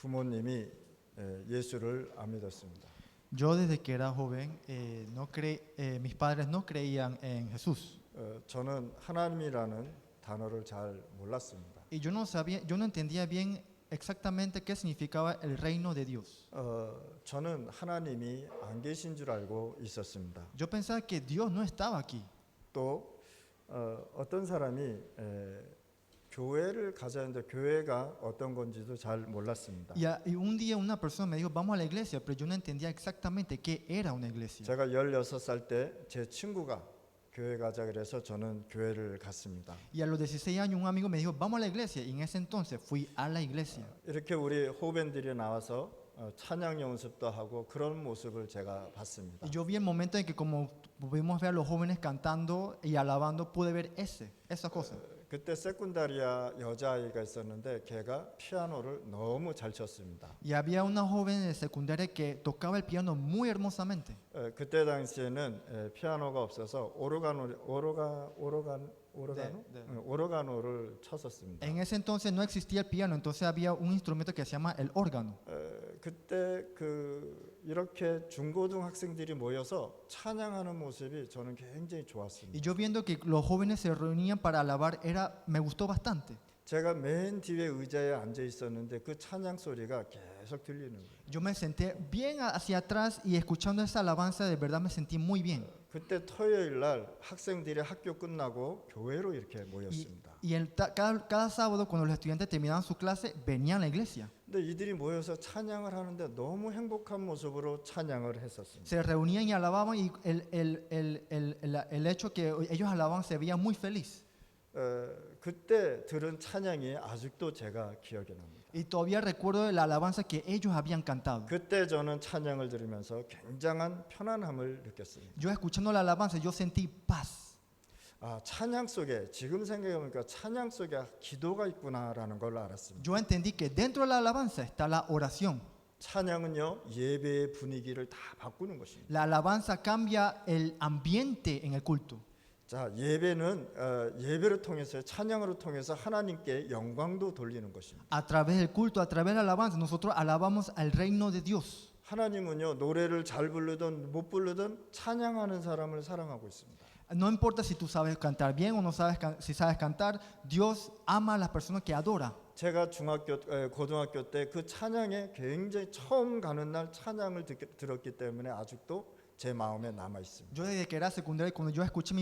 부모님이 예수를 안 믿었습니다. Yo desde que era joven, mis padres no creían en Jesús. 저는 하나님이라는 단어를 잘 몰랐습니다. Y yo no entendía bien exactamente qué significaba el reino de Dios. 저는 하나님이 안 계신 줄 알고 있었습니다. Yo pensaba que Dios no estaba aquí. 또 어떤 사람이 교회를 가자는데 교회가 어떤 건지도 잘 몰랐습니다. Y un día una persona me dijo, vamos a la iglesia, pero yo no entendía exactamente qué era una iglesia. 제가 16살 때 제 친구가 교회 가자 그래서 저는 교회를 갔습니다. Y a los 16 años un amigo me dijo, vamos a la iglesia. Y en ese entonces fui a la iglesia. 이렇게 우리 호벤들이 나와서 찬양 연습도 하고 그런 모습을 제가 봤습니다. Y yo vi el momento en que como pudimos ver a los jóvenes cantando y alabando, pude ver esa cosa. 그때 세군다리아 여자아이가 있었는데 걔가 피아노를 너무 잘 쳤습니다. Y había una joven de secundaria que tocaba el piano muy hermosamente. 그때 당시에는 피아노가 없어서 오르가노를 쳤었습니다. En ese entonces no existía el piano, entonces había un instrumento que se llama el órgano. 그때 이렇게 중고등학생들이 모여서 찬양하는 모습이 저는 굉장히 좋았습니다. Y yo viendo que los jóvenes se reunían para alabar, me gustó bastante. 제가 맨 뒤에 의자에 앉아 있었는데 그 찬양 소리가 계속 들리는 거예요. Yo me senté bien hacia atrás y escuchando esa alabanza de verdad me sentí muy bien. 그때 토요일 날 학생들이 학교 끝나고 교회로 이렇게 모였습니다. Y cada sábado cuando los estudiantes terminaban su clase venían a la iglesia. 근데 이들이 모여서 찬양을 하는데 너무 행복한 모습으로 찬양을 했었습니다. Se reunían y alababan y el hecho que ellos alababan se veía muy feliz. 그때 들은 찬양이 아직도 제가 기억에 납니다. Y todavía recuerdo la alabanza que ellos habían cantado. 그때 저는 찬양을 들으면서 굉장한 편안함을 느꼈습니다. Yo escuchando la alabanza yo sentí paz. 찬양 속에 지금 생각해보니까 찬양 속에 기도가 있구나라는 걸 알았습니다. Yo entendí que dentro de la alabanza está la oración. 찬양은요 예배의 분위기를 다 바꾸는 것입니다. La alabanza cambia el ambiente en el culto. 자, 예배는 예배를 통해서 찬양으로 통해서 하나님께 영광도 돌리는 것입니다. A través del culto, a través de la alabanza, nosotros alabamos al reino de Dios. 하나님은요 노래를 잘 부르든 못 부르든 찬양하는 사람을 사랑하고 있습니다. No importa si tú sabes cantar bien o no sabes si sabes cantar, Dios ama a las personas que adora. 제가 고등학교 때 그 찬양에 굉장히 처음 가는 날 찬양을 들었기 때문에 아직도 제 마음에 남아 있습니다. Yo desde que era secundaria, cuando yo escuché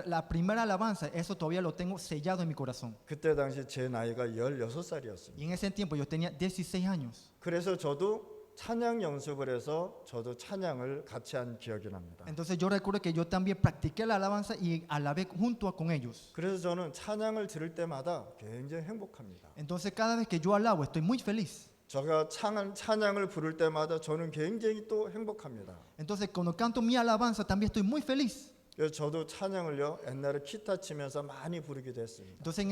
la primera alabanza, eso todavía lo tengo sellado en mi corazón. 그때 당시 제 나이가 16살이었습니다. Y en ese tiempo yo tenía 16 años. 그래서 저도 찬양 연습을 해서 저도 찬양을 같이 한 기억이 납니다. Entonces yo recuerdo que yo también practiqué la alabanza y alabé con ellos. 그래서 저는 찬양을 들을 때마다 굉장히 행복합니다. Entonces cada vez que yo alabo estoy muy feliz. 제가 찬양을 부를 때마다 저는 굉장히 또 행복합니다. Entonces cuando canto mi alabanza también estoy muy feliz. 그래서 저도 찬양을요 옛날에 기타 치면서 많이 부르기도 했습니다. Entonces en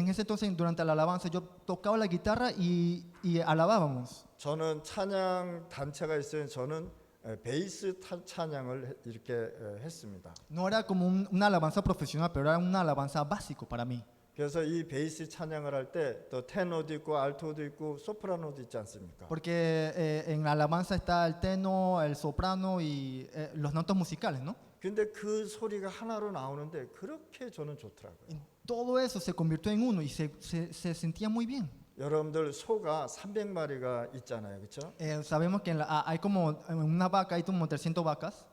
ese entonces durante la alabanza yo tocaba la guitarra y alabábamos. 저는 찬양 단체가 있어요. 저는 베이스 찬양을 이렇게 했습니다. No era como una alabanza profesional, pero era una alabanza básico para mí. 그래서 이 베이스 찬양을 할 때 또 테너도 있고 알토도 있고 소프라노도 있지 않습니까? Porque en la alabanza está el tenor, el soprano y los notas musicales, ¿no? 근데 그 소리가 하나로 나오는데 그렇게 저는 좋더라고요. Y todo eso se convirtió en uno y se sentía muy bien. 여러분들 소가 300마리가 있잖아요. 그렇죠? Sabemos que hay como en una vaca hay como 300 vacas.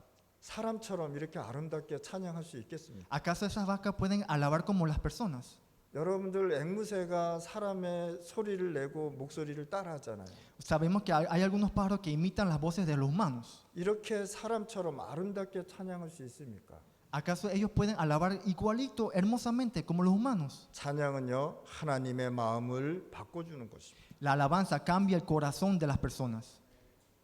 사람처럼 이렇게 아름답게 찬양할 수 있겠습니까? ¿Acaso esas vacas pueden alabar como las personas? 여러분들 앵무새가 사람의 소리를 내고 목소리를 따라하잖아요. Sabemos que hay algunos pájaros que imitan las voces de los humanos. 이렇게 사람처럼 아름답게 찬양할 수 있습니까? ¿Acaso ellos pueden alabar igualito, hermosamente, como los humanos? 찬양은요 하나님의 마음을 바꿔주는 것입니다. La alabanza cambia el corazón de las personas.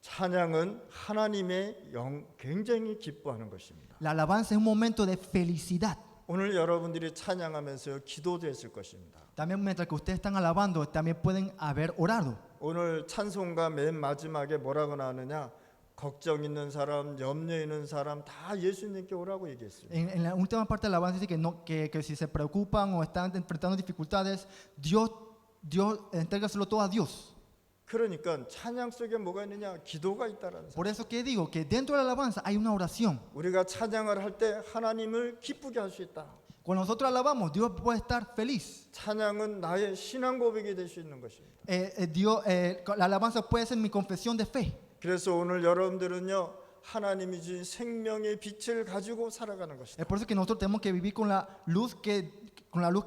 찬양은 하나님의 굉장히 기뻐하는 것입니다. La alabanza es un momento de felicidad. 오늘 여러분들이 찬양하면서 기도도 했을 것입니다. También mientras que ustedes están alabando, también pueden haber orado. 오늘 찬송가 맨 마지막에 뭐라고 나오느냐? 걱정 있는 사람, 염려 있는 사람 다 예수님께 오라고 얘기했어요. En la última parte de la alabanza dice que si se preocupan o están enfrentando dificultades, Dios entrégaselo todo a Dios. 그러니까 찬양 속에 뭐가 있느냐? 기도가 있다라는 사실. Por eso que digo que dentro de la alabanza hay una oración. 우리가 찬양을 할 때 하나님을 기쁘게 할 수 있다. Cuando nosotros alabamos, Dios puede estar feliz. 찬양은 나의 신앙 고백이 될 수 있는 것입니다. La alabanza puede ser mi confesión de fe. 그래서 오늘 여러분들은요, 하나님이 주신 생명의 빛을 가지고 살아가는 것이다. Es por eso que nosotros tenemos que vivir con la luz que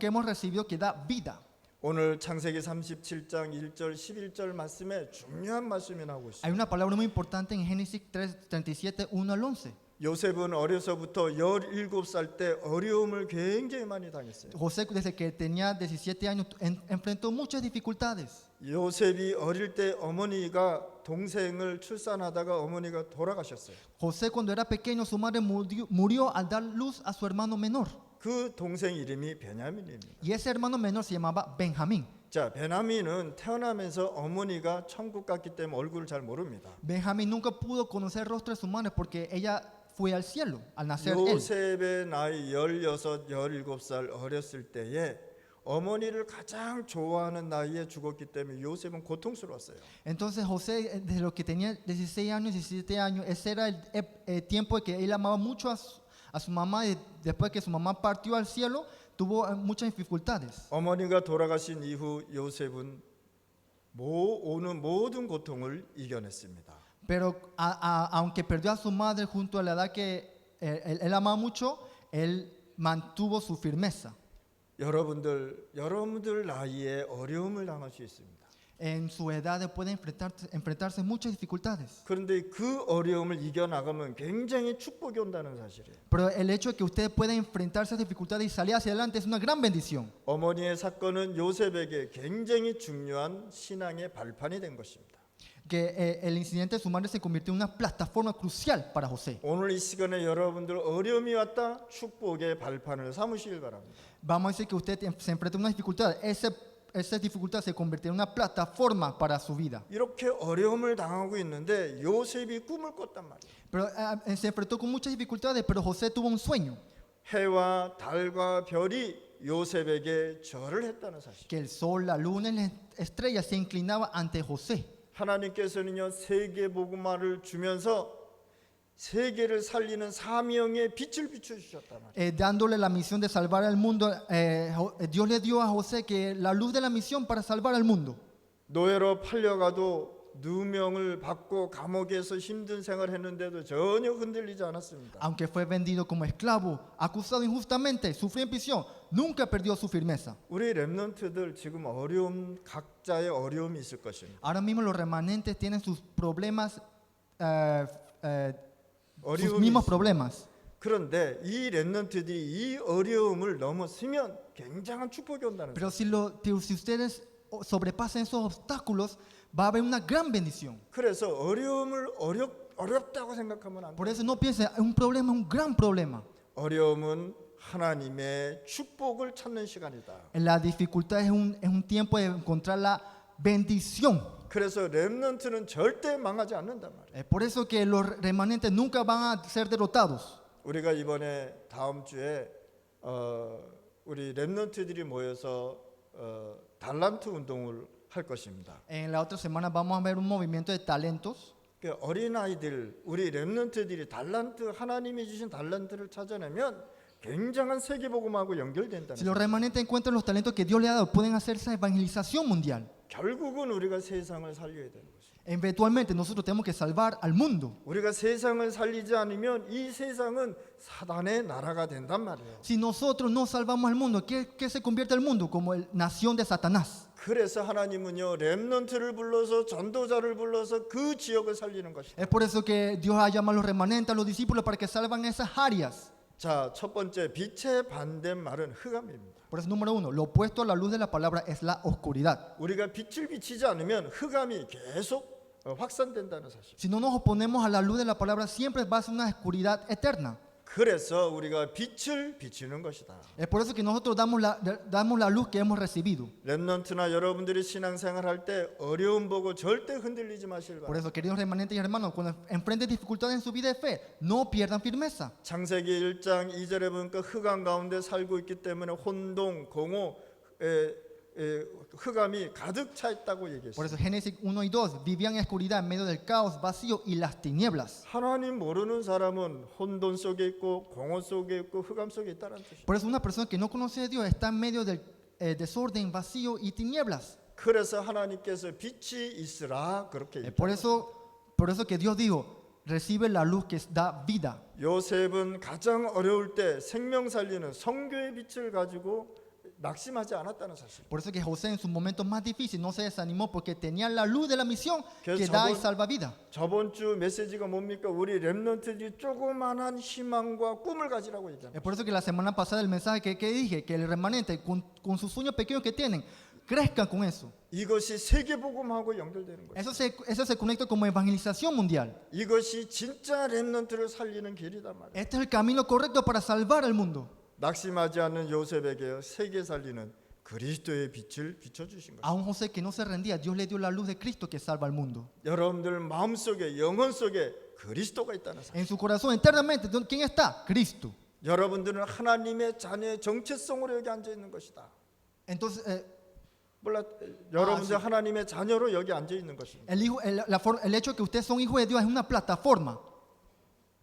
hemos recibido que da vida. 오늘 창세기 37장 1절 11절 말씀에 중요한 말씀이 나오고 Hay 있습니다. una palabra muy importante en Génesis 3, 37, 1 al 11. 요셉은 어려서부터 17살 때 어려움을 굉장히 많이 당했어요. José, desde que tenía 17 años, enfrentó muchas dificultades. 요셉이 어릴 때 어머니가 동생을 출산하다가 어머니가 돌아가셨어요. José, cuando era pequeño, su madre murió al dar luz a su hermano menor. 그 동생 이름이 베냐민입니다. Y ese hermano menor se llamaba Benjamín. 자, 베냐민은 태어나면서 어머니가 천국 갔기 때문에 얼굴을 잘 모릅니다. Benjamín nunca pudo conocer el rostro de su madre porque ella fue al cielo al nacer él. 요셉의 나이 16, 17살 어렸을 때에 어머니를 가장 좋아하는 나이에 죽었기 때문에 요셉은 고통스러웠어요. Entonces José, desde lo que tenía 16 años, 17 años, ese era el tiempo de que él amaba mucho a su mamá y después que su mamá partió al cielo, tuvo muchas dificultades. 어머니가 돌아가신 이후 요셉은 오는 모든 고통을 이겨냈습니다. Pero aunque perdió a su madre junto a la edad que él amaba mucho, él mantuvo su firmeza. 여러분들 나이에 어려움을 당할 수 있습니다. En su edad puede enfrentarse muchas dificultades. 그런데 그 어려움을 이겨나가면 굉장히 축복이 온다는 사실이에요. Pero el hecho de que usted pueda enfrentarse a dificultades y salir hacia adelante es una gran bendición. 어머니의 사건은 요셉에게 굉장히 중요한 신앙의 발판이 된 것입니다. Que el incidente de su madre se convirtió en una plataforma crucial para José. 오늘 이 시간에 여러분들 어려움이 왔다 축복의 발판을 삼으시길 바랍니다. Vamos a decir que usted se enfrenta a una dificultad. Esa dificultad se convirtió en una plataforma para su vida. 이렇게 어려움을 당하고 있는데 요셉이 꿈을 꿨단 말이에요. Pero se enfrentó con muchas dificultades, pero José tuvo un sueño. 해와 달과 별이 요셉에게 절을 했다는 사실. Que el sol, la luna y las estrellas se inclinaban ante José. 하나님께서는요 세계 복음화를 주면서 세계를 살리는 사명의 빛을 비춰주셨단 말이에요. Dándole la misión de salvar al mundo, Dios le dio a José que la luz de la misión para salvar al mundo. 노예로 팔려가도 누명을 받고 감옥에서 힘든 생활을 했는데도 전혀 흔들리지 않았습니다. Aunque fue vendido como esclavo, acusado injustamente, sufrió en prisión, nunca perdió su firmeza. 우리 렘넌트들 지금 각자의 어려움이 있을 것입니다. Ahora mismo los remanentes tienen sus problemas, sus 어려움이 mismos 있습니다. problemas. 그런데 이 렘넌트들이 이 어려움을 넘어서면 굉장한 축복이 온다는 Pero 거예요. si ustedes sobrepasan esos obstáculos, va a haber una gran bendición. 그래서 어려움을 어렵다고 생각하면 안 Por 돼요. eso no piensen, un problema es un gran problema. 어려움은 하나님의 축복을 찾는 시간이다. La dificultad es un tiempo de encontrar la bendición. 그래서 렘넌트는 절대 망하지 않는단 말이에요. Por eso que los remanentes nunca van a ser derrotados. 우리가 이번에 다음 주에 우리 렘넌트들이 모여서 달란트 운동을 할 것입니다. En la otra semana vamos a ver un movimiento de talentos. 그 어린아이들, 우리 렘넌트들이 달란트, 하나님이 주신 달란트를 찾아내면 굉장한 세계복음하고 연결된다는 Si los 거예요. remanentes encuentran los talentos que Dios le ha dado, pueden hacer esa evangelización mundial. 결국은 우리가 세상을 살려야 되는 거죠. Eventualmente nosotros tenemos que salvar al mundo. 우리가 세상을 살리지 않으면 이 세상은 사단의 나라가 된단 말이에요. Si nosotros no salvamos al mundo, ¿qué se convierte el mundo? Como nación de Satanás. 그래서 하나님은요 렘넌트를 불러서 전도자를 불러서 그 지역을 살리는 것이다. Es por eso que Dios ha llamado a los remanentes, a los discípulos, para que salvan esas áreas. 자, 첫 번째 빛의 반대말은 흑암입니다. Por eso, número uno, lo opuesto a la luz de la palabra es la oscuridad. 우리가 빛을 비치지 않으면 흑암이 계속 확산된다는 사실. Si no nos oponemos a la luz de la palabra, siempre va a ser una oscuridad eterna. 그래서 우리가 빛을 비치는 것이다. Es por eso que nosotros damos la luz que hemos recibido. 렘넌트나 여러분들이 신앙생활 할 때 어려움 보고 절대 흔들리지 마실 Por 바랍니다. eso, queridos remanentes y hermanos, cuando enfrenten dificultades en su vida de fe, no pierdan firmeza. 창세기 1장 2절에 보니까 흑암 가운데 살고 있기 때문에 혼동, 공허, 흑암이 가득 차 있다고 Por 얘기했어요. eso Génesis 1 y 2 vivían en oscuridad en medio del caos, vacío y las tinieblas. 하나님 모르는 사람은 혼돈 속에 있고 공허 속에 있고 흑암 속에 있다는 뜻이에요. Por eso una persona que no conoce a Dios está en medio del desorden, vacío y tinieblas. 그래서 하나님께서 빛이 있으라 그렇게 Por 얘기해요. eso que Dios dijo, recibe la luz que da vida. 요셉은 가장 어려울 때 생명 살리는 성교의 빛을 가지고 낙심하지 않았다는 사실. Por eso que José en sus momentos más difíciles no se desanimó porque tenía la luz de la misión Que que da y salva vida. 저번 주 메시지가 뭡니까? 우리 렘넌트들이 조그만한 희망과 꿈을 가지라고 얘기합니다. Es por eso que la semana pasada el mensaje que dije, que el remanente con sus sueños pequeños que tienen, crezcan con eso. 이것이 세계복음하고 연결되는 거예요. Eso se conecta como evangelización mundial. 이것이 진짜 렘넌트를 살리는 길이단 말이에요. Este es el camino correcto para salvar al mundo. 낙심하지 않는 요셉에게 세계 살리는 그리스도의 빛을 비춰주신 A 것입니다. un José que no se rendía, Dios le dio la luz de Cristo que salva al mundo. 여러분들 마음속에 영혼 속에 그리스도가 있다는 사실. En su corazón eternamente, ¿quién está? Cristo. 여러분들은 하나님의 자녀의 정체성으로 여기 앉아 있는 것이다. Entonces, 몰라, 여러분들 sí. 하나님의 자녀로 여기 앉아 있는 것입니다. el hecho de que ustedes son hijos de Dios es una plataforma.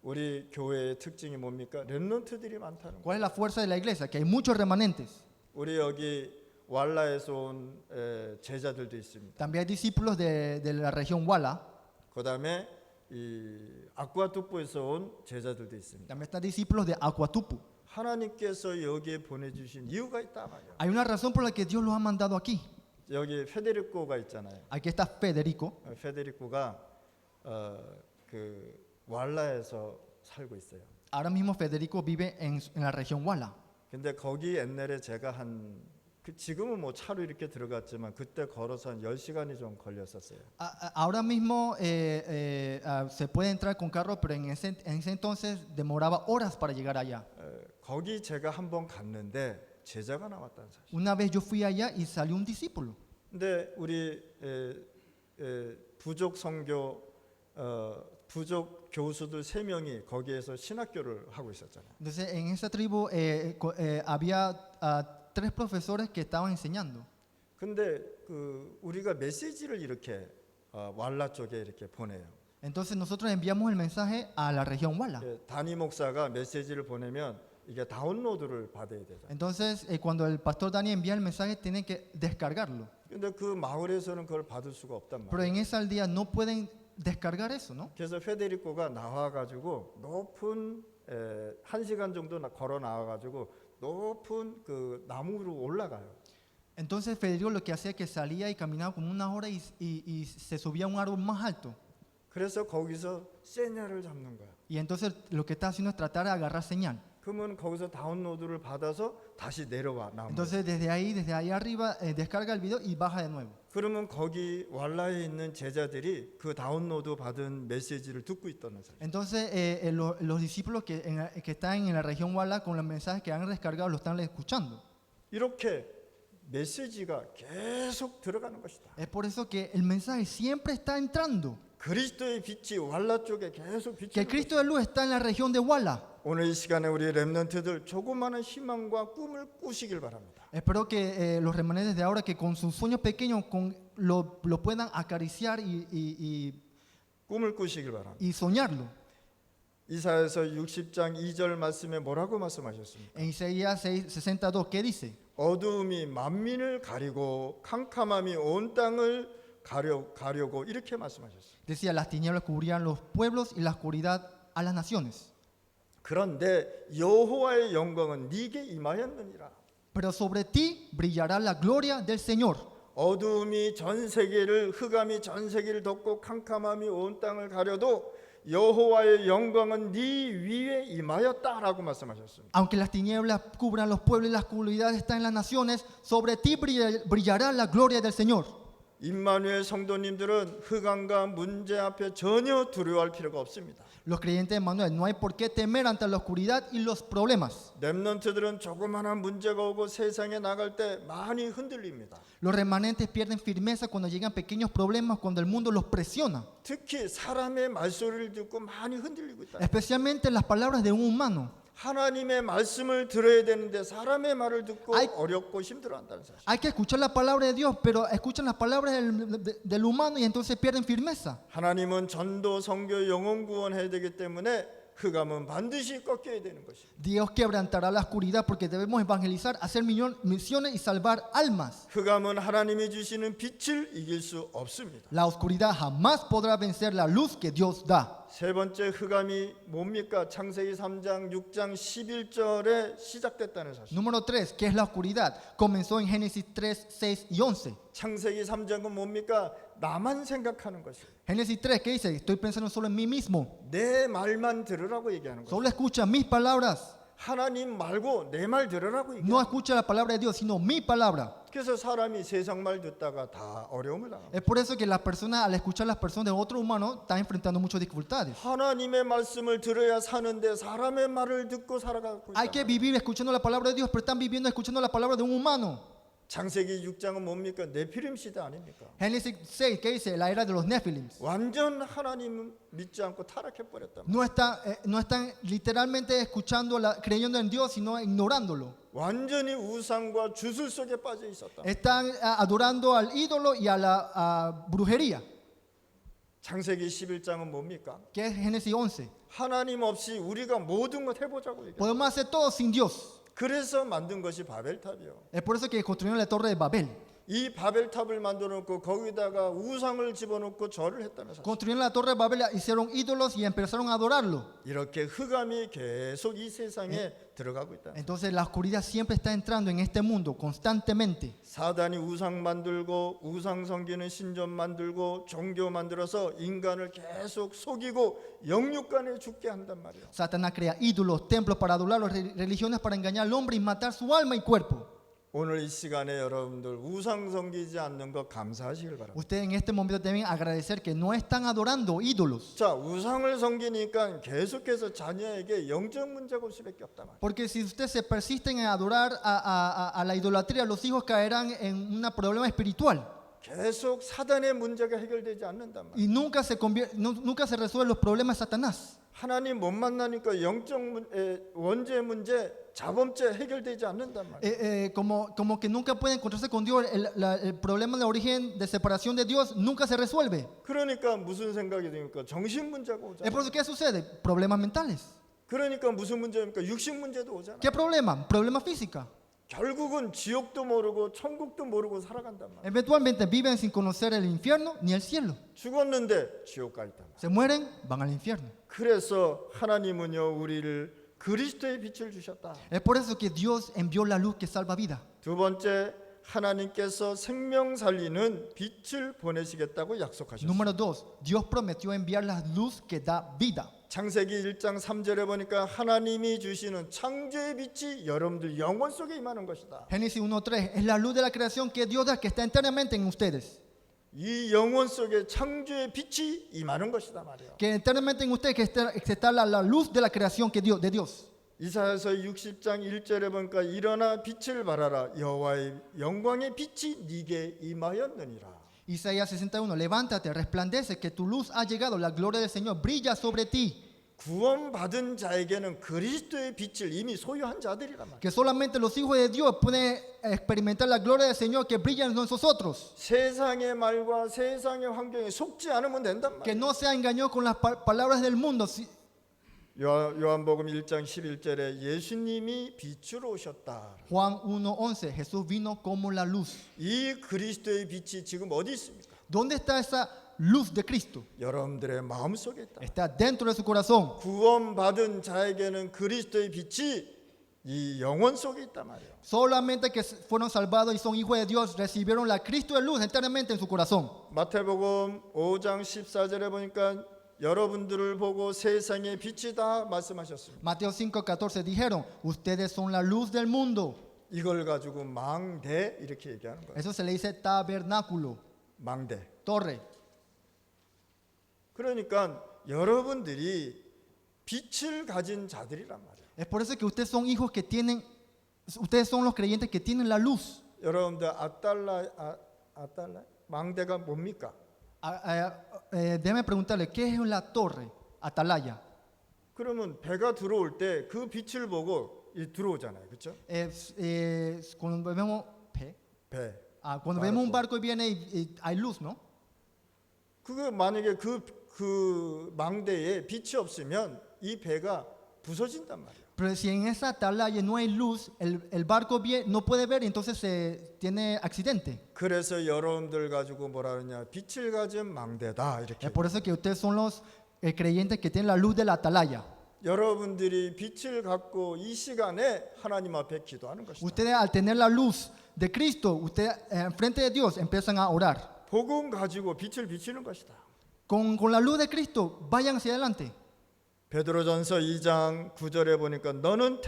우리 교회의 특징이 뭡니까? 렘넌트들이 많다는 거예요. ¿Cuál es la fuerza de la iglesia? Que hay muchos remanentes. 우리 여기 왈라에서 온 제자들도 있습니다. También hay discípulos de la región Wala. 그다음에 이 아쿠아투프에서 온 제자들도 있습니다. También están discípulos de Aquatupu. 하나님께서 여기에 보내주신 이유가 있다 말이에요. Hay una razón por la que Dios los ha mandado aquí. 여기 페데리코가 있잖아요. Aquí está Federico. 페데리코가 그 왈라에서 살고 있어요. Ahora mismo Federico vive en la región Wala. 근데 거기 옛날에 제가 지금은 뭐 차로 이렇게 들어갔지만 그때 걸어서 한 10시간이 좀 걸렸었어요. Ahora mismo se puede entrar con carro, pero en ese entonces demoraba horas para llegar allá. 거기 제가 한번 갔는데 제자가 나왔다는 사실. Una vez yo fui allá y salió un discípulo. 근데 우리 부족 선교 부족 교수들 3명이 거기에서 신학교를 하고 있었잖아요. Entonces en esa tribu había 3 profesores que estaban enseñando. 근데 그 우리가 메시지를 이렇게 왈라 쪽에 이렇게 보내요. Entonces nosotros enviamos el mensaje a la región Wala. 단위 목사가 메시지를 보내면 이게 다운로드를 받아야 되죠. Entonces cuando el pastor Dani envía el mensaje tienen que descargarlo. 근데 그 마을에서는 그걸 받을 수가 없단 Pero 말이에요. en esa aldea no pueden descargar eso, ¿no? 그래서 페데리코가 나와가지고 높은 1시간 정도 걸어 나와가지고 높은 그 나무 위로 올라가요. Entonces Federico lo que hacía es que salía y caminaba como 1 hora y se subía a un árbol más alto. 그래서 거기서 세냐를 잡는 거야. Y entonces lo que está haciendo es tratar de agarrar señal. 그러면 거기서 다운로드를 받아서 다시 내려와 나무. Entonces desde ahí arriba descarga el video y baja de nuevo. 그러면 거기 왈라에 있는 제자들이 그 다운로드 받은 메시지를 듣고 있다는 사실. Entonces los discípulos que están en la región Wala con los mensajes que han descargado lo están escuchando. 이렇게 메시지가 계속 들어가는 것이다. Es por eso que el mensaje siempre está entrando. 그리스도의 빛이 왈라 쪽에 계속 Que el 비치는 Cristo de luz está en la región de Wala. 오늘 이 시간에 우리 렘넌트들 조그마한 희망과 꿈을 꾸시길 바랍니다. Espero que los remanentes de ahora que con sus sueños pequeños lo puedan acariciar 꿈을 꾸시길 바랍니다. y soñarlo. 이사야서 60장 2절 말씀에 뭐라고 말씀하셨습니까? En Isaías 6:62, ¿qué dice? 어두움이 만민을 가리고 캄캄함이 온 땅을 가려고 이렇게 말씀하셨어요. Decía, las tinieblas cubrían los pueblos y la oscuridad a las naciones. 그런데 여호와의 영광은 네게 임하였느니라. Pero sobre ti brillará la gloria del Señor. 어두움이 전 세계를 흑암이 전 세계를 덮고 캄캄함이 온 땅을 가려도 여호와의 영광은 네 위에 임하였다라고 말씀하셨습니다. Aunque las tinieblas cubran los pueblos y la oscuridad está en las naciones, sobre ti brillará la gloria del Señor. 임마누엘 성도님들은 흑암과 문제 앞에 전혀 두려워할 필요가 없습니다. Los creyentes de Manuel, no hay por qué temer ante la oscuridad y los problemas. 렘넌트들은 조그마한 문제가 오고 세상에 나갈 때 많이 흔들립니다. Los remanentes pierden firmeza cuando llegan pequeños problemas, cuando el mundo los presiona. 특히 사람의 말소리를 듣고 많이 흔들리고 있다. Especialmente las palabras de un humano. 하나님의 말씀을 들어야 되는데 사람의 말을 듣고 아이- 어렵고 힘들어한다는 사실. Hay que escuchar la palabra de Dios, pero escuchan las palabras del humano y entonces pierden firmeza. 하나님은 전도, 선교, 영혼 구원해야 되기 때문에 흑암은 반드시 꺾여야 되는 것입니다. Dios quebrantará la oscuridad porque debemos evangelizar, hacer misiones y salvar almas. 흑암은 하나님이 주시는 빛을 이길 수 없습니다. La oscuridad jamás podrá vencer la luz que Dios da. 세 번째 흑암이 뭡니까? 창세기 3장 6장 11절에 시작됐다는 사실. Número 3, ¿qué es la oscuridad? Comenzó en Génesis 3, 6 y 11. 창세기 3장은 뭡니까? 나만 생각하는 것이에요. Génesis 3, ¿qué dice? Estoy pensando solo en mí mismo. 내 말만 들으라고 얘기하는 거예요. Solo escucha mis palabras. 하나님 말고 내 말 들으라고 얘기해요. No escucha la palabra de Dios, sino mi palabra. 그래서 사람이 세상 말 듣다가 다 어려움을 당합니다. Es por eso que las personas, al escuchar las personas de otro humano, están enfrentando muchas dificultades. 하나님의 말씀을 들어야 사는데 사람의 말을 듣고 살아가고 Hay que 있다. vivir escuchando la palabra de Dios, pero están viviendo escuchando la palabra de un humano. 창세기 6장은 뭡니까? 네피림 시대 아닙니까? Génesis 6, ¿qué dice? La era de los Nephilims. 완전 하나님 믿지 않고 타락해 버렸다. No están literalmente escuchando, creyendo en Dios, sino ignorándolo. 완전히 우상과 주술 속에 빠져 있었다. Están adorando al ídolo y a la brujería, 창세기 11장은 뭡니까? que es Génesis 11. 하나님 없이 우리가 모든 것 해보자고 얘기해요. Podemos hacer todo sin Dios. 그래서 만든 것이 바벨탑이요. Es por eso que construyeron la torre de Babel. 이 바벨탑을 만들어 놓고 거기다가 우상을 집어넣고 절을 했다는 사실. Construyeron la torre de Babel, hicieron ídolos y empezaron a adorarlo. 이렇게 흑암이 계속 이 세상에 들어가고 있다. Entonces la oscuridad siempre está entrando en este mundo constantemente. 사단이 우상 만들고 우상 섬기는 신전 만들고 종교 만들어서 인간을 계속 속이고 영육간에 죽게 한단 말이에요. Satanás crea ídolos, templos para adorarlos, religiones para engañar al hombre y matar su alma y cuerpo. 오늘 이 시간에 여러분들 우상 섬기지 않는 것 감사하시길 바랍니다. Ustedes en este momento deben agradecer que no están adorando ídolos. 자, 우상을 섬기니까 계속해서 자녀에게 영적 문제가 올 수밖에 없단 말이에요. Porque si ustedes se persisten en adorar a la idolatría, los hijos caerán en un problema espiritual. 계속 사단의 문제가 해결되지 않는단 말이에요. Y nunca se resuelven los problemas de Satanás. 하나님 못 만나니까 영적 원죄 문제, 자범죄 해결되지 않는단 말이에요. Como que nunca pueden encontrarse con Dios, el problema de origen de separación de Dios nunca se resuelve. 그러니까 무슨 생각이 듭니까? 정신 문제가 Es por 오잖아요. eso que sucede, problemas mentales. 그러니까 무슨 문제입니까? 육신 문제도 오잖아요. ¿Qué problema? Problema física. 결국은 지옥도 모르고 천국도 모르고 살아간단 말이에요. Eventualmente viven sin conocer el infierno ni el cielo. 죽었는데 지옥 가 있단 말이에요. Se mueren, van al infierno. 그래서 하나님은요 우리를 그리스도의 빛을 주셨다. Es por eso que Dios envió la luz que salva vida. 두 번째, 하나님께서 생명 살리는 빛을 보내시겠다고 약속하셨어요. Número 2, Dios prometió enviar la luz que da vida. 창세기 1장 3절에 보니까 하나님이 주시는 창조의 빛이 여러분들 영혼 속에 임하는 것이다. Génesis 1:3 es la luz de la creación que Dios da, que está eternamente en ustedes. 이 영혼 속에 창조의 빛이 임하는 것이다 말이에요. Que eternamente en ustedes que está la luz de la creación que de Dios. 이사야서 60장 1절에 보니까 일어나 빛을 발하라 여호와의 영광의 빛이 네게 임하였느니라. Isaías 61, levántate, resplandece, que tu luz ha llegado, la gloria del Señor brilla sobre ti. 구원받은 자에게는 그리스도의 빛을 이미 소유한 자들이란 말이에요. Que solamente los hijos de Dios pueden experimentar la gloria del Señor que brilla en nosotros. 세상의 말과 세상의 환경에 속지 않으면 된단 Que 말이에요. no sea engañado con las palabras del mundo. 요한복음 1장 11절에 예수님이 빛으로 오셨다. Juan 1:11, Jesús vino como la luz. 이 그리스도의 빛이 지금 어디 있습니까? ¿Dónde está esa luz de Cristo? 여러분들의 마음속에 있다. Está dentro de su corazón. 구원받은 자에게는 그리스도의 빛이 이 영혼 속에 있단 말이에요. Solamente que fueron salvados y son hijos de Dios recibieron la Cristo de luz eternamente en su corazón. 마태복음 5장 14절에 보니까 여러분들을 보고 세상의 빛이다 말씀하셨습니다. Mateo 5:14 dijeron, ustedes son la luz del mundo. 이걸 가지고 망대 이렇게 얘기하는 거예요. Eso se le dice tabernáculo, 망대. torre. 그러니까 여러분들이 빛을 가진 자들이란 말이에요. Es por eso que ustedes son hijos que tienen, ustedes son los creyentes que tienen la luz. 여러분들 아달라 망대가 뭡니까? Déjeme preguntarle, ¿qué es la torre? Atalaya. 그러면 배가 들어올 때 그 빛을 보고 들어오잖아요, 그렇죠? Cuando vemos, 배. cuando vemos un barco y viene y hay luz, ¿no? 그거 만약에 그 망대에 빛이 없으면 이 배가 부서진단 말이에요. Pero si en esa atalaya no hay luz, el barco no puede ver y entonces tiene accidente. 그래서 여러분들 가지고 뭐라 그러냐, 빛을 가진 망대다 이렇게. Es por eso que ustedes son los creyentes que tienen la luz de la atalaya. 여러분들이 빛을 갖고 이 시간에 하나님 앞에 기도하는 것이다. Ustedes al tener la luz de Cristo, ustedes enfrente de Dios empiezan a orar. 복음 가지고 빛을 비치는 것이다. Con la luz de Cristo, vayan hacia adelante. 베드로전서 2장 9절에 보니까 너는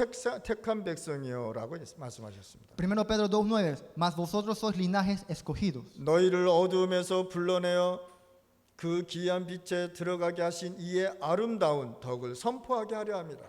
택한 백성이요라고 말씀하셨습니다. 1 Pedro 2:9, mas vosotros sois linajes escogidos. 너희를 어두움에서 불러내어 그 귀한 빛에 들어가게 하신 이의 아름다운 덕을 선포하게 하려 합니다.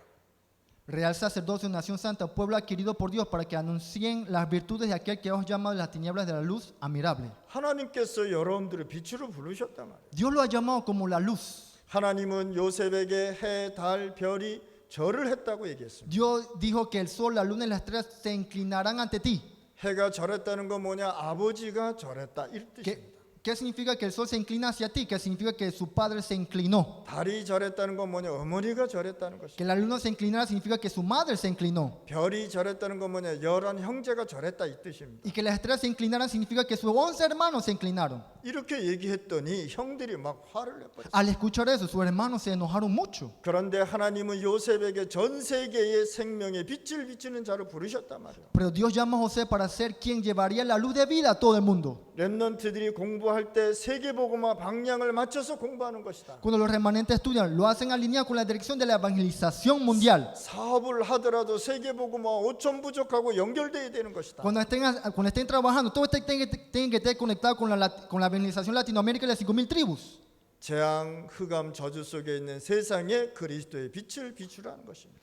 Real sacerdocio, nación santa, pueblo adquirido por Dios para que anuncien las virtudes de aquel que os llama de las tinieblas de la luz admirable. 하나님께서 여러분들을 빛으로 부르셨단 말이에요. Dios lo ha llamado como la luz. 하나님은 요셉에게 해, 달, 별이 절을 했다고 얘기했습니다. Dios dijo que el sol, la luna y las estrellas se inclinarán ante ti. 해가 절했다는 건 뭐냐? 아버지가 절했다 이 뜻입니다. ¿Qué significa que el sol se inclina hacia ti? ¿Qué significa que su padre se inclinó? 달이 절했다는 건 뭐냐? 어머니가 절했다는 Que 것입니다. la luna se inclinara significa que su madre se inclinó. 별이 절했다는 건 뭐냐? 열한 형제가 절했다 이 뜻입니다. Y que las estrellas se inclinaran significa que sus 11 hermanos se inclinaron. 이렇게 얘기했더니 형들이 막 화를 내버렸어요. Al escuchar eso, sus hermanos se enojaron mucho. 그런데 하나님은 요셉에게 전 세계의 생명의 빛을 비치는 자로 부르셨단 말이에요. Pero Dios llama a José para ser quien llevaría la luz de vida a todo el mundo. 렘넌트들이 공부할 때 세계복음화 방향을 맞춰서 공부하는 것이다. Cuando los remanentes estudian, lo hacen alineado con la dirección de la evangelización mundial. 사업을 하더라도 세계복음화 5천 부족하고 연결돼야 되는 것이다. Cuando estén trabajando, todos tienen que estar conectados con la evangelización Latinoamérica y las 5.000 tribus. 재앙, 흑암, 저주 속에 있는 세상에 그리스도의 빛을 비추라는 것입니다.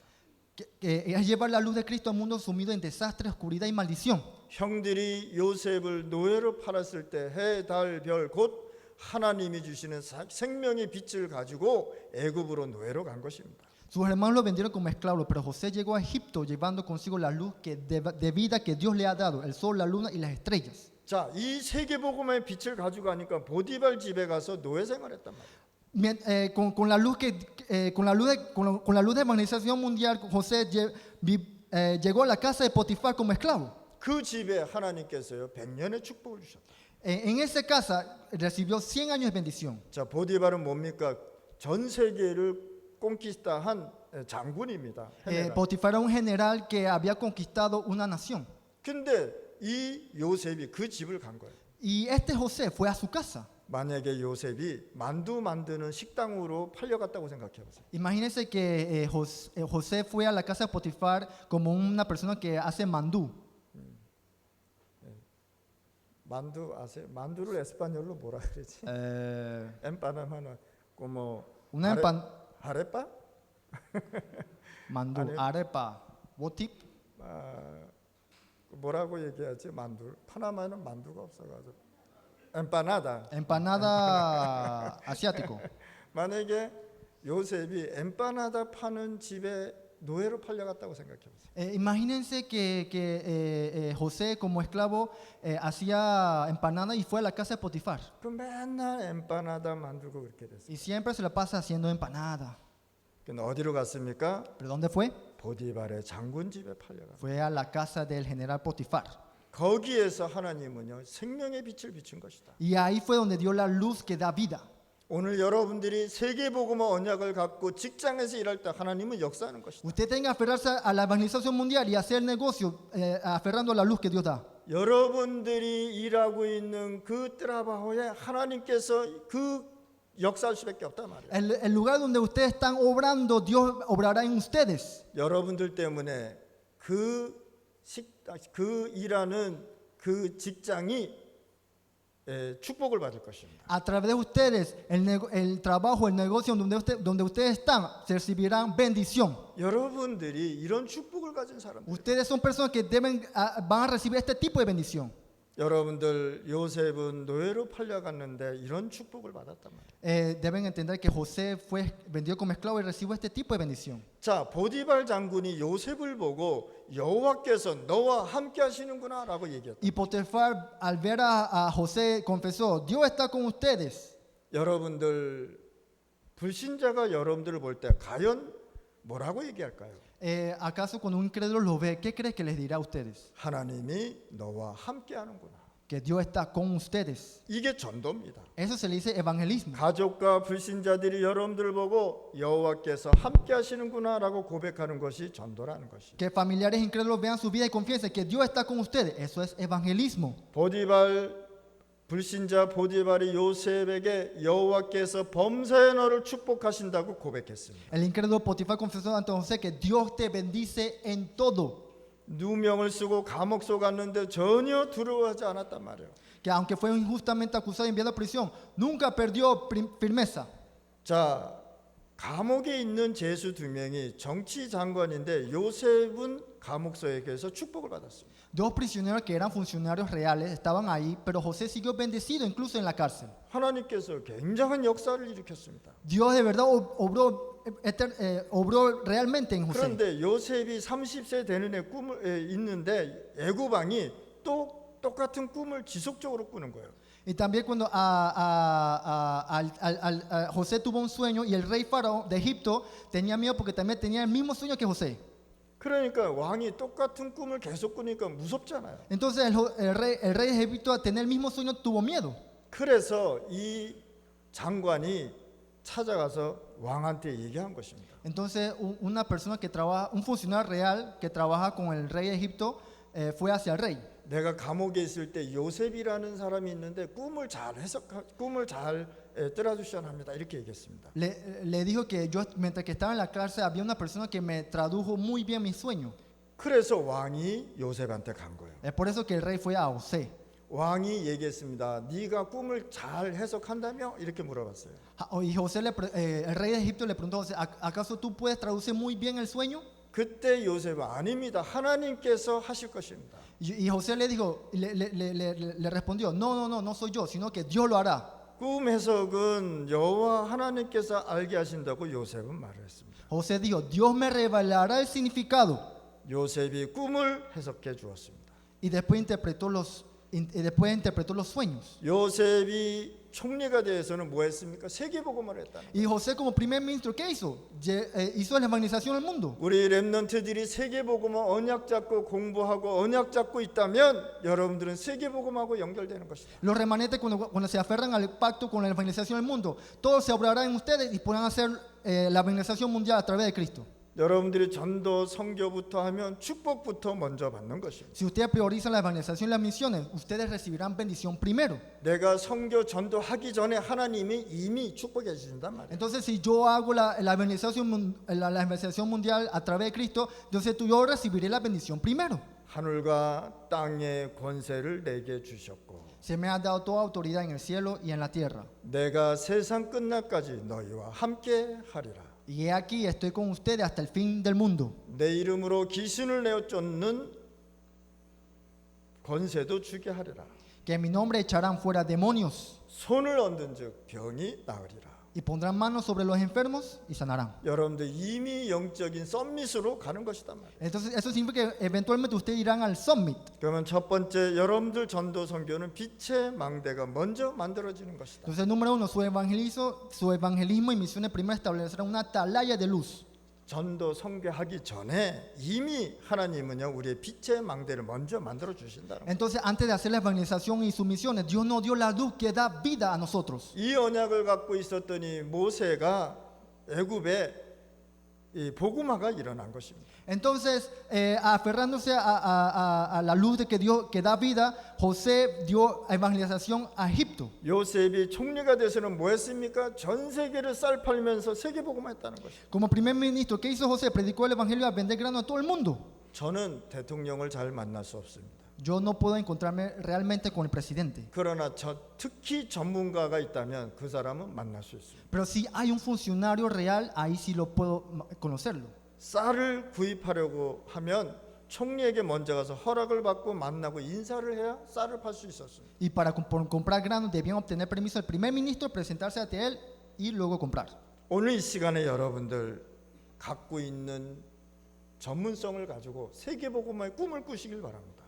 Que es llevar la luz de Cristo al mundo sumido en desastre, oscuridad y maldición. 형들이 요셉을 노예로 팔았을 때 해, 달, 별 곧 하나님이 주시는 생명의 빛을 가지고 애굽으로 노예로 간 것입니다. Sus hermanos lo vendieron como esclavos, pero José llegó a Egipto llevando consigo la luz de vida que Dios le ha dado, el sol, la luna y las estrellas. 자, 이 세계복음의 빛을 가지고 가니까 보디발 집에 가서 노예 생활했단 말이에요. Con la luz con la luz de evangelización mundial, José llegó a la casa de Potifar como esclavo. 그 집에 하나님께서요 100년의 축복을 주셨다. En esa casa recibió 100 años de bendición. 자, 보디발은 뭡니까? 전 세계를 꽁키스타한 장군입니다. Potifar era un general que había conquistado una nación. 근데 이 요셉이 그 집을 간 거예요. Y este José fue a su casa. 만약에 요셉이 만두 만드는 식당으로 팔려갔다고 생각해 보세요. Imagínense que José fue a la casa de Potifar como una persona que hace mandú. 만두 아세요? 만두를 에스파뇰로 뭐라 그러지? empanada como Una arepa? mandú, 아니, arepa, what tip? 뭐라고 얘기하지? 만두. 파나마는 만두가 없어가지고 empanada. Empanada asiático. 만약에 요셉이 empanada 파는 집에 노예로 팔려갔다고 생각해 보세요. Imagínense que José como esclavo hacía empanada y fue a la casa de Potifar. 그 맨날 empanada 만들고 그렇게 됐어요. Y siempre se la pasa haciendo empanada. 근데 어디로 갔습니까? ¿Pero dónde fue? 보디발의 장군 집에 팔려갔어요. Fue a la casa del general Potifar. 거기에서 하나님은요 생명의 빛을 비춘 것이다. Y ahí fue donde dio la luz que da vida. 오늘 여러분들이 세계복음화 언약을 갖고 직장에서 일할 때 하나님은 역사하는 것이다. Usted tenga que aferrarse a la evangelización mundial y hacer negocio aferrando a la luz que Dios da. 여러분들이 일하고 있는 그 트라바호에 하나님께서 그 역사할 수밖에 없단 말이에요. El lugar donde ustedes están obrando, Dios obrará en ustedes. 여러분들 때문에 그 일하는 그 직장이 축복을 받을 것입니다. A través de ustedes, el trabajo, el negocio donde ustedes están, recibirán bendición. 여러분들이 이런 축복을 가진 사람들. Ustedes son personas que van a recibir este tipo de bendición. 여러분들 요셉은 노예로 팔려갔는데 이런 축복을 받았단 말이에요. Deben entender que José fue vendido como esclavo y recibió este tipo de bendición. 자, 보디발 장군이 요셉을 보고 여호와께서 너와 함께 하시는구나라고 얘기했다. Y Potifar, al ver a José, confesó: Dios está con ustedes. 여러분들 불신자가 여러분들을 볼 때 과연 뭐라고 얘기할까요? ¿Acaso cuando un incrédulo lo ve, qué crees que les dirá a ustedes? 하나님이 너와 함께 하는구나. Que Dios está con ustedes. 이게 전도입니다. Eso se le dice evangelismo. 가족과 불신자들이 여러분들을 보고 여호와께서 함께 하시는구나라고 고백하는 것이 전도라는 것이. Que familiares incrédulos vean su vida y confiesen que Dios está con ustedes. Eso es evangelismo. 보디발 불신자 보디발이 요셉에게 여호와께서 범사에 너를 축복하신다고 고백했습니다. El incrédulo Potifar confesó ante José que Dios te bendice en todo. 누명을 쓰고 감옥 속 갔는데 전혀 두려워하지 않았단 말이에요. Que aunque fue injustamente acusado y enviado a prisión, nunca perdió firmeza. 자, 감옥에 있는 제수 두 명이 정치 장관인데 요셉은 감옥소에게서 축복을 받았습니다. Dos prisioneros que eran funcionarios reales estaban ahí, pero José siguió bendecido incluso en la cárcel. 하나님께서 굉장한 역사를 일으켰습니다. Dios de verdad obró realmente en José. 그런데 요셉이 30세 되는 애 꿈을 있는데 애굽 왕이 또 똑같은 꿈을 지속적으로 꾸는 거예요. Y también cuando José tuvo un sueño y el rey faraón de Egipto tenía miedo porque también tenía el mismo sueño que José. 그러니까 왕이 똑같은 꿈을 계속 꾸니까 무섭잖아요. Entonces el rey de Egipto al tener el mismo sueño tuvo miedo. 그래서 이 장관이 찾아가서 왕한테 얘기한 것입니다. Entonces una persona que trabaja, un funcionario real que trabaja con el rey de Egipto fue hacia el rey. 내가 감옥에 있을 때 요셉이라는 사람이 있는데 꿈을 잘 traducción 합니다. 이렇게 얘기했습니다. Le dijo que yo mientras que estaba en la cárcel había una persona que me tradujo muy bien mi sueño. 그래서 왕이 요셉한테 간 거예요. Es por eso que el rey fue a José. 왕이 얘기했습니다. 네가 꿈을 잘 해석한다며? 이렇게 물어봤어요. Y José el rey de Egipto le preguntó a José: ¿acaso tú puedes traducir muy bien el sueño? 그때 요셉은 아닙니다. 하나님께서 하실 것입니다. Y José le dijo, le respondió: no soy yo, sino que Dios lo hará. 꿈 해석은 여호와 하나님께서 알게 하신다고 요셉은 말을 했습니다. José dijo: Dios me revelará el significado. 요셉이 꿈을 해석해 주었습니다. Y después interpretó los sueños. 요셉이 총리가 되어서는 뭐 했습니까? 세계복음을 했다는 거예요. Y José como primer ministro, ¿qué hizo? Hizo la evangelización al mundo. 우리 렘넌트들이 세계복음을 언약 잡고 공부하고 언약 잡고 있다면 여러분들은 세계복음하고 연결되는 것이다. Los remanentes cuando se aferran al pacto con la evangelización del mundo, todo se obrará en ustedes y podrán hacer la evangelización mundial a través de Cristo. 여러분들이 전도 선교부터 하면 축복부터 먼저 받는 것입니다. Si ustedes priorizan la evangelización y las misiones, ustedes recibirán bendición primero. 내가 선교 전도하기 전에 하나님이 이미 축복해 주신단 말이에요. Entonces, si yo hago la evangelización mundial a través de Cristo, entonces yo recibiré la bendición primero. 하늘과 땅의 권세를 내게 주셨고 Se me ha dado toda autoridad en el cielo y en la tierra. 내가 세상 끝날까지 너희와 함께 하리라. Y he aquí, estoy con ustedes hasta el fin del mundo. 내 이름으로 귀신을 내어 쫓는 권세도 주게 하리라. Que en mi nombre echarán fuera demonios 손을 얹은즉 병이 나으리라. y pondrán manos sobre los enfermos y sanarán. 여러분들 이미 영적인 썸밋으로 가는 것이단 말이에요. Entonces, eso significa que eventualmente ustedes irán al summit. 그러면 첫 번째 여러분들 전도 선교는 빛의 망대가 먼저 만들어지는 것이다. Entonces, número uno, su evangelismo y misiones primero establecerán una atalaya de luz. 전도 선교하기 전에 이미 하나님은요 우리의 빛의 망대를 먼저 만들어 주신다는 거예요. Entonces, antes de hacer la evangelización y sus misiones, Dios nos dio la luz que da vida a nosotros. 이 언약을 갖고 있었더니 모세가 애굽에 이 복음화가 일어난 것입니다. Entonces, aferrándose a la luz que da vida, José dio evangelización a Egipto. 요셉이 총리가 돼서는 뭐 했습니까? 전 세계를 쌀 팔면서 세계 복음화했다는 것이에요. Como primer ministro, ¿qué hizo José? Predicó el evangelio a vender grano a todo el mundo. 저는 대통령을 잘 만날 수 없습니다. Yo no puedo encontrarme realmente con el presidente. 그러나 특히 전문가가 있다면 그 사람은 만날 수 있습니다. Pero si hay un funcionario real, ahí sí lo puedo conocerlo. 쌀을 구입하려고 하면 총리에게 먼저 가서 허락을 받고 만나고 인사를 해야 쌀을 팔 수 있었습니다. Y para comprar granos debían obtener permiso del primer ministro, presentarse ante él y luego comprar. 오늘 이 시간에 여러분들 갖고 있는 전문성을 가지고 세계복음화의 꿈을 꾸시길 바랍니다.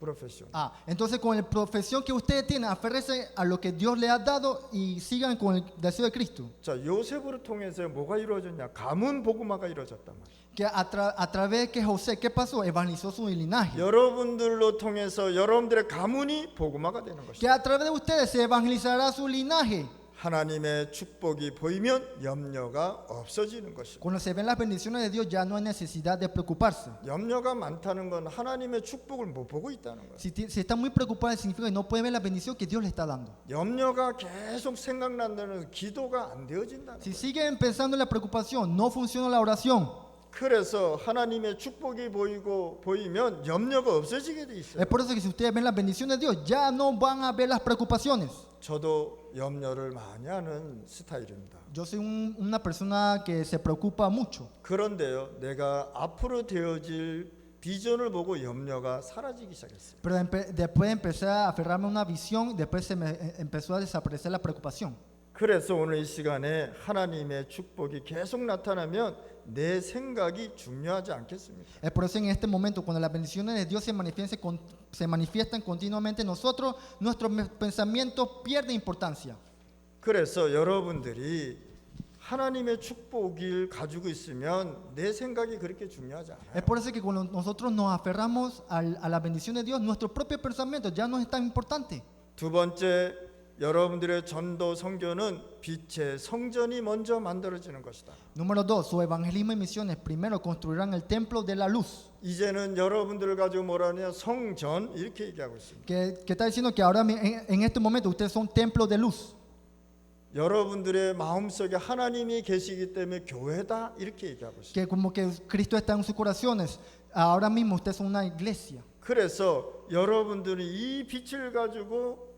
프로페셔널. Entonces con la profesión que ustedes tienen, aférrense a lo que Dios le ha dado y sigan con el deseo de Cristo. 자, 요셉으로 통해서 뭐가 이루어졌냐? 가문 복음화가 이루어졌단 말이에요. Que a través de que José, ¿qué pasó? Evangelizó su linaje. 여러분들로 통해서 여러분들의 가문이 복음화가 되는 Que 것입니다. a través de ustedes se evangelizará su linaje. 하나님의 축복이 보이면 염려가 없어지는 것입니다. Cuando se ven las bendiciones de Dios ya no hay necesidad de preocuparse. 염려가 많다는 건 하나님의 축복을 못 보고 있다는 거예요. Si está muy preocupado significa que no puede ver la bendición que Dios le está dando. 염려가 계속 생각난다는 기도가 안 되어진다는 Si 거예요. siguen pensando en la preocupación, no funciona la oración. 그래서 하나님의 축복이 보이면 염려가 없어지게 돼 있어요. Es por eso que si ustedes ven las bendiciones de Dios, ya no van a ver las preocupaciones. 저도 염려를 많이 하는 스타일입니다. Yo soy una persona que se preocupa mucho. 그런데요, 내가 앞으로 되어질 비전을 보고 염려가 사라지기 시작했어요. Pero después empecé a aferrarme a una visión, después se me empezó a desaparecer la preocupación. 그래서 오늘 이 시간에 하나님의 축복이 계속 나타나면 내 생각이 중요하지 않겠습니까? Es por eso en este momento, cuando las bendiciones de Dios se manifiestan continuamente en nosotros, nuestros pensamientos pierden importancia. 그래서 여러분들이 하나님의 축복을 가지고 있으면 내 생각이 그렇게 중요하지 않아요. Es por eso que cuando nosotros nos aferramos a la bendición de Dios, nuestros propios pensamientos ya no es tan importante. 두 번째, 여러분들의 전도 선교는 빛의 성전이 먼저 만들어지는 것이다. Número 2, su evangelismo y misiones primero construirán el templo de la luz. 이제는 여러분들을 가지고 뭐라냐 성전 이렇게 얘기하고 있습니다. Que está diciendo que ahora en este momento ustedes son templos de luz. 여러분들의 마음속에 하나님이 계시기 때문에 교회다 이렇게 얘기하고 있습니다. Que como que Cristo está en sus corazones. Ahora mismo ustedes son una iglesia. 그래서 여러분들은 이 빛을 가지고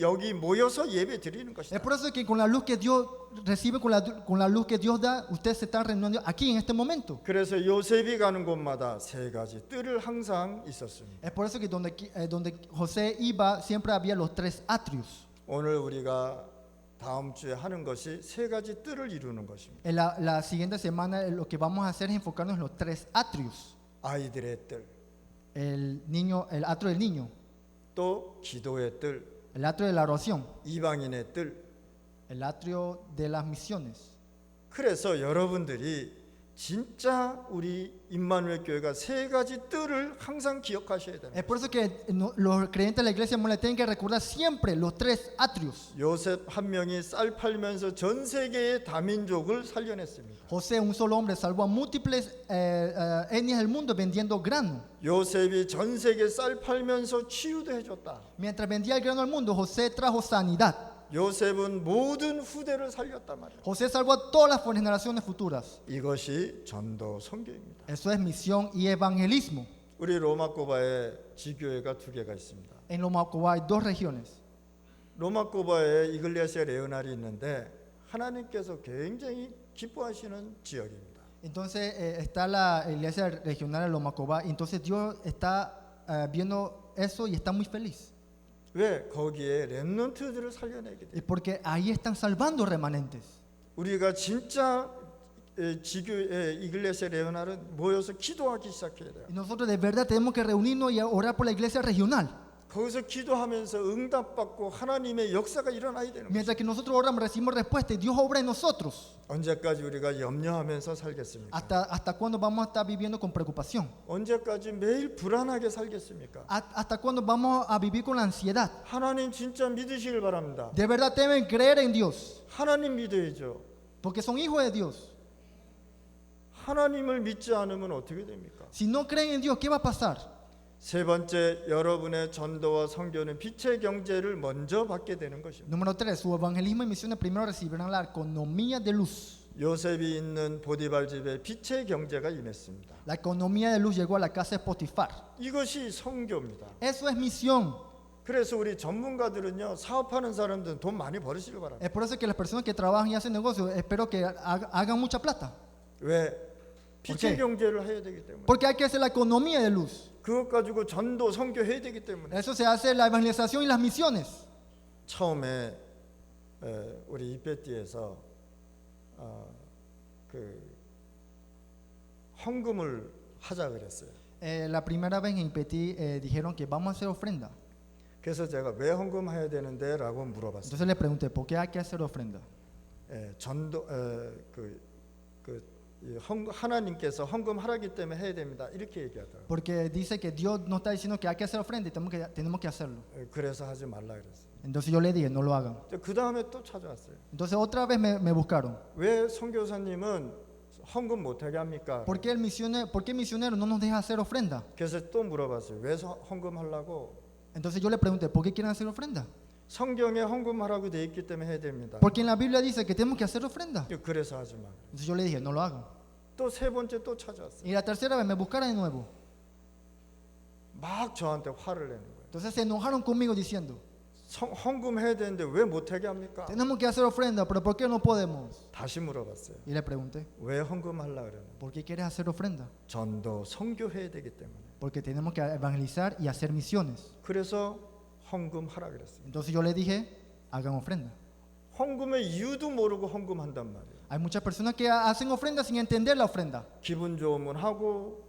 여기 모여서 예배 드리는 것이다. Es por eso que con la luz que Dios recibe, con la luz que Dios da, ustedes se están reuniendo aquí en este momento. 그래서 요셉이 가는 곳마다 세 가지 뜰을 항상 있었습니다. Es por eso que donde José iba siempre había los tres atrios. 오늘 우리가 다음 주에 하는 것이 세 가지 뜰을 이루는 것입니다. En la siguiente semana lo que vamos a hacer es enfocarnos en los tres atrios. 아이들의 뜰, El atrio del niño, 또 기도의 뜰, el atrio de la oración, 이방인의 뜰. el atrio de las misiones. 그래서 여러분들이 진짜 우리 임마누엘 교회가 세 가지 뜰을 항상 기억하셔야 됩니다. Es por eso que los creyentes de la iglesia Mola tienen que recordar siempre los tres atrios. 요셉 한 명이 쌀 팔면서 전 세계의 다민족을 살려냈습니다. José, un solo hombre, salvó a múltiples etnias del mundo vendiendo grano. 요셉이 전 세계 쌀 팔면서 치유도 해줬다. Mientras vendía el grano al mundo, José trajo sanidad. 요셉은 모든 후대를 살렸단 말이에요. José salvó a todas las generaciones futuras. 이것이 전도 선교입니다. Eso es misión y evangelismo. 우리 로마꼬바에 지교회가 두 개가 있습니다. En Lomacoba hay dos regiones. 로마꼬바에 이글레시아 레오날이 있는데 하나님께서 굉장히 기뻐하시는 지역입니다. Entonces está la iglesia regional de Lomacoba. Entonces Dios está viendo eso y está muy feliz. 왜? 거기에 렘넌트들을 살려내게 돼요. Es porque ahí están salvando remanentes. 우리가 진짜 지교회 이글레시아 레오날은 모여서 기도하기 시작해야 돼요. Y nosotros de verdad tenemos que reunirnos y orar por la iglesia regional. 거기서 기도하면서 응답받고 하나님의 역사가 일어나야 되는 거예요. Mientras que nosotros oramos, recibimos respuesta y Dios obra en nosotros. 언제까지 우리가 염려하면서 살겠습니까? ¿Hasta cuándo vamos a estar viviendo con preocupación? 언제까지 매일 불안하게 살겠습니까? ¿Hasta cuándo vamos a vivir con ansiedad? 하나님 진짜 믿으시길 바랍니다. De verdad deben creer en Dios, 하나님 믿어야죠. porque son hijos de Dios. 하나님을 믿지 않으면 어떻게 됩니까? Si no creen en Dios, ¿qué va a pasar? 세 번째, 여러분의 전도와 선교는 빛의 경제를 먼저 받게 되는 것입니다. Número 3, su evangelismo y misiones primero recibirán la economía de luz. 요셉이 있는 보디발 집에 빛의 경제가 임했습니다. La economía de luz llegó a la casa de Potifar. 이것이 선교입니다. Eso es misión. 그래서 우리 전문가들은요, 사업하는 사람들은 돈 많이 벌으시길 바랍니다. Es por eso que las personas que trabajan y hacen negocios, espero que hagan mucha plata. 왜? 빛의 qué? 경제를 해야 되기 때문에. Porque hay que hacer la economía de luz. 그것 가지고 전도 선교해야 되기 때문에. Eso se hace la evangelización y las misiones. 처음에 우리 이페티에서 그 헌금을 하자 그랬어요. La primera vez en Petit dijeron que vamos a hacer ofrenda. 그래서 제가 왜 헌금해야 되는데라고 물어봤어요. Entonces le pregunté, ¿por qué hay que hacer ofrenda? 전도 하나님께서 헌금하라기 때문에 해야 됩니다. 이렇게 얘기하더라고요. Porque dice que Dios nos está diciendo que hay que hacer ofrenda y tenemos que hacerlo. 그래서 하지 말라 그랬어요. Entonces yo le dije, no lo hagan. 그 다음에 또 찾아왔어요. Entonces otra vez me buscaron. 왜 선교사님은 헌금 못하게 합니까? ¿Por qué misionero no nos deja hacer ofrenda? 그래서 또 물어봤어요. 왜 헌금하려고? Entonces yo le pregunté, ¿por qué quieren hacer ofrenda? 성경에 헌금하라고 돼 있기 때문에 해야 됩니다. Porque en la Biblia dice que tenemos que hacer ofrenda. 그래서 하지 마. Entonces yo le dije, no lo hagan. 또 세 번째 또 찾아왔어요. Y la tercera vez me buscaron de nuevo. 막 저한테 화를 내는 거예요. Entonces se enojaron conmigo diciendo, 헌금해야 되는데 왜 못하게 합니까? tenemos que hacer ofrenda, pero ¿por qué no podemos? 다시 물어봤어요. Y le pregunté, 왜 헌금하려고 그러는? ¿por qué quieres hacer ofrenda? 전도 선교해야 되기 때문에. Porque tenemos que evangelizar y hacer misiones. 그래서 헌금하라 그랬어요. Entonces yo le dije, hagan ofrenda. 헌금의 이유도 모르고 헌금한단 말이에요. Hay muchas personas que hacen ofrenda sin entender la ofrenda. 기분 좋으면 하고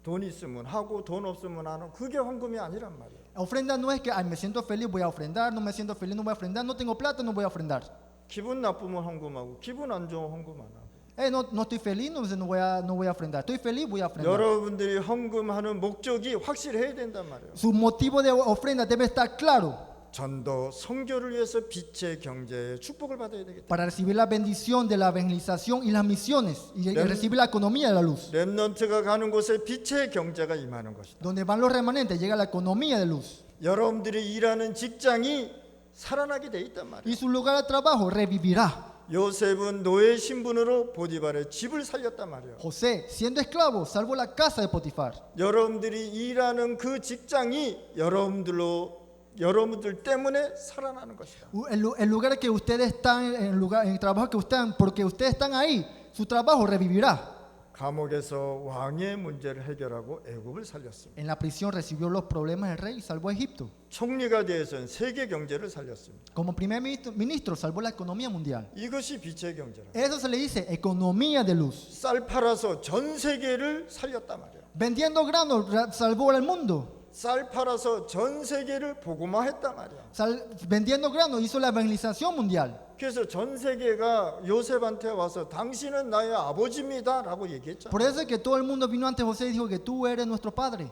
돈 있으면 하고 돈 없으면 안 하고 그게 헌금이 아니란 말이에요. Ofrenda no es que ay, me siento feliz, voy a ofrendar, no me siento feliz, no voy a ofrendar, no tengo plata, no voy a ofrendar. 기분 나쁘면 헌금하고 기분 안 좋으면 헌금 안 하고. No estoy feliz, no voy a ofrendar. Estoy feliz, voy a ofrendar. 여러분들이 헌금하는 목적이 확실해야 된단 말이에요. Su motivo de ofrenda debe estar claro 전도 선교를 위해서 빛의 경제의 축복을 받아야 되겠다. para recibir la bendición de la evangelización y las misiones y recibir la economía de la luz. 렘넌트가 가는 곳에 빛의 경제가 임하는 것이다. Donde van los remanentes llega la economía de luz. 여러분들이 일하는 직장이 살아나게 돼 있단 말이에요. Y su lugar de trabajo revivirá. 요셉은 노예 신분으로 보디발의 집을 살렸단 말이에요. José, siendo esclavo, salvó la casa de Potifar. 여러분들이 일하는 그 직장이 여러분들 때문에 살아나는 것이다. El lugar que ustedes están, el trabajo que ustedes están, porque ustedes están ahí, su trabajo revivirá. 감옥에서 왕의 문제를 해결하고 애굽을 살렸습니다. En la prisión recibió los problemas del rey y salvó a Egipto. 총리가 되어서는 세계 경제를 살렸습니다. Como primer ministro salvó la economía mundial. 이것이 빛의 경제라. Eso se le dice economía de luz. 쌀 팔아서 전 세계를 살렸단 말이에요. Vendiendo grano salvó al mundo. 쌀 팔아서 전 세계를 복음화했단 말이야. Vendiendo grano hizo la evangelización mundial. 그래서 전 세계가 요셉한테 와서 당신은 나의 아버지입니다라고 얘기했잖아. Por eso es que todo el mundo vino ante José y dijo que tú eres nuestro padre.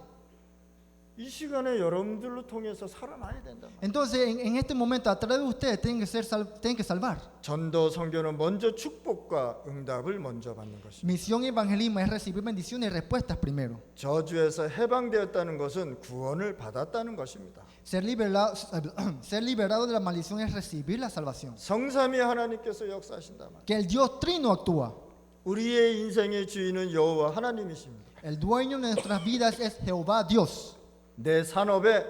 이 시간에 여러분들로 통해서 살아나야 된다. Entonces, en este momento, a través de ustedes, tienen que salvar. 전도 선교는 먼저 축복과 응답을 먼저 받는 것입니다. Misión y evangelismo es recibir bendiciones y respuestas primero. 저주에서 해방되었다는 것은 구원을 받았다는 것입니다. Ser liberado de la maldición es recibir la salvación. 성삼위 하나님께서 역사하신다 말. Que el Dios trino actúa. 우리의 인생의 주인은 여호와 하나님이십니다. El dueño de nuestras vidas es Jehová Dios. 내 산업의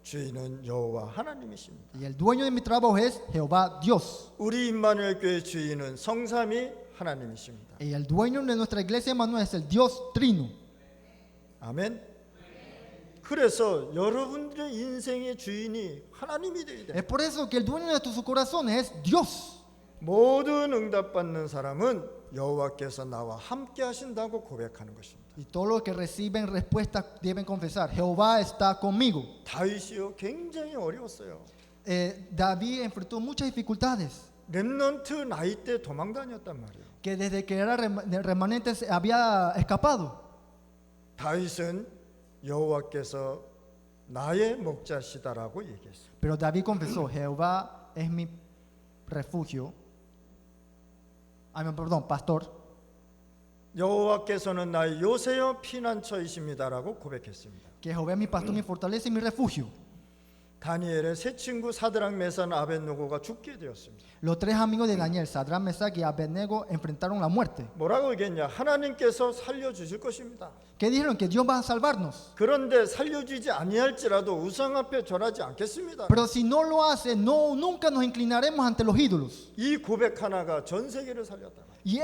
주인은 여호와 하나님이십니다. Y el dueño de mi trabajo es Jehová Dios. 우리 임마누엘 교회 주인은 성삼위 하나님이십니다. Y el dueño de nuestra iglesia Emmanuel es el Dios trino. 아멘. 그래서 여러분들의 인생의 주인이 하나님이 되어야 돼. Es por eso que el dueño de sus corazones es Dios. 모든 응답받는 사람은 여호와께서 나와 함께 하신다고 고백하는 것입니다. Y todos los que reciben respuestas deben confesar, Jehová está conmigo. 다윗이요 굉장히 어려웠어요. David enfrentó muchas dificultades. 렘넌트 나이 때 도망 다녔단 말이에요. Que desde que era remanente había escapado. 다윗은 여호와께서 나의 목자시다라고 얘기했어요. Pero David confesó, Jehová es mi refugio. Perdón, pastor. 여호와께서는 나의 요새여 피난처이십니다라고 고백했습니다. Que Jehová es mi pastor, mi fortaleza y mi refugio. 다니엘의 세 친구 사드락 메산 아벳노고가 죽게 되었습니다. Los tres amigos de Daniel, Sadrach, Mesach y Abednego, enfrentaron la muerte. 뭐라고 얘기했냐? 하나님께서 살려주실 것입니다. ¿Qué dijeron? Que Dios va a salvarnos. 그런데 살려주지 아니할지라도 우상 앞에 절하지 않겠습니다. Pero si no lo hace, no, nunca nos inclinaremos ante los ídolos. 이 고백 하나가 전 세계를 살렸다. Y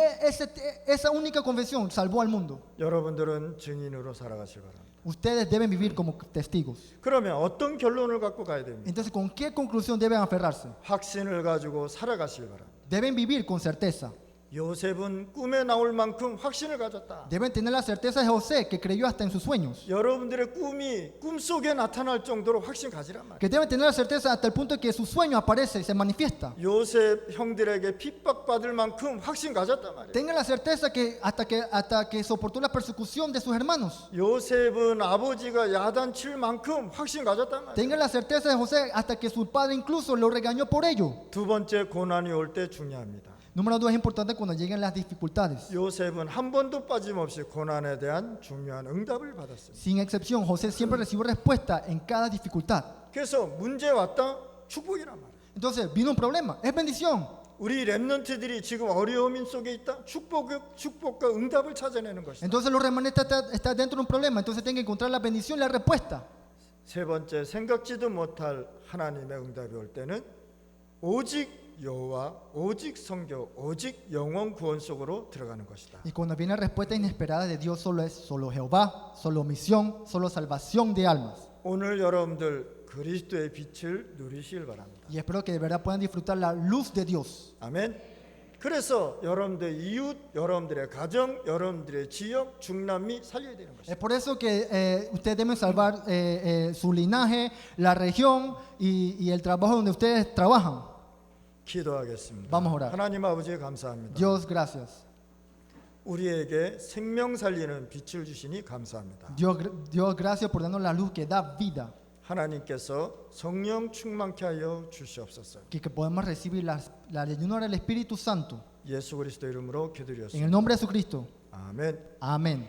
esa única confesión salvó al mundo. 여러분들은 증인으로 살아가실 바랍니다. Ustedes deben vivir como testigos. 그러면 어떤 결론을 갖고 가야 됩니까? Entonces, ¿con qué conclusión deben aferrarse? 확신을 가지고 살아가실 바랍니다. Deben vivir con certeza. 요셉은 꿈에 나올 만큼 확신을 가졌다. Deben tener la certeza de José, que creyó hasta en sus sueños. 여러분들의 꿈이 꿈속에 나타날 정도로 확신 가지란 말이에요. Que deben tener la certeza hasta el punto de que su sueño aparece y se manifiesta. 요셉 형들에게 핍박받을 만큼 확신 가졌단 말이에요. Tengan la certeza que hasta que soportó la persecución de sus hermanos. 요셉은 아버지가 야단칠 만큼 확신 가졌단 말이에요. Tengan la certeza de José hasta que su padre incluso lo regañó por ello. 두 번째 고난이 올 때 중요합니다. Número 2, es importante cuando lleguen las dificultades. 요셉은 한 번도 빠짐없이 고난에 대한 중요한 응답을 받았습니다. Sin excepción, José siempre recibió respuesta en cada dificultad. 그래서 문제 왔다 축복이란 말이에요. Entonces, vino un problema, es bendición. 우리 렘넌트들이 지금 어려움 속에 있다. 축복과 응답을 찾아내는 것이다. Entonces, los remanentes están dentro de un problema, entonces tienen que encontrar la bendición y la respuesta. 세 번째, 생각지도 못할 하나님의 응답이 올 때는 오직 여호와, 오직 성교, 오직 영원 구원 속으로 들어가는 것이다. Y cuando viene respuesta inesperada de Dios, solo es solo Jehová, solo misión, solo salvación de almas. 오늘 여러분들 그리스도의 빛을 누리시길 바랍니다. Y espero que de verdad puedan disfrutar la luz de Dios. 아멘. 그래서 여러분들 이웃, 여러분들의 가정, 여러분들의 지역, 중남미 살려야 되는 것입니다. Es por eso que ustedes deben salvar su linaje, la región y el trabajo donde ustedes trabajan. 기도하겠습니다. Vamos a orar. 하나님 아버지 감사합니다. Dios, gracias. 우리에게 생명 살리는 빛을 주시니 감사합니다. Dios, gracias por darnos la luz que da vida. 하나님께서 성령 충만케 하여 주시옵소서. Que podemos recibir la llenura del Espíritu Santo. 예수 그리스도 이름으로 En 기도드렸습니다. el nombre de Jesucristo. 아멘. Amén.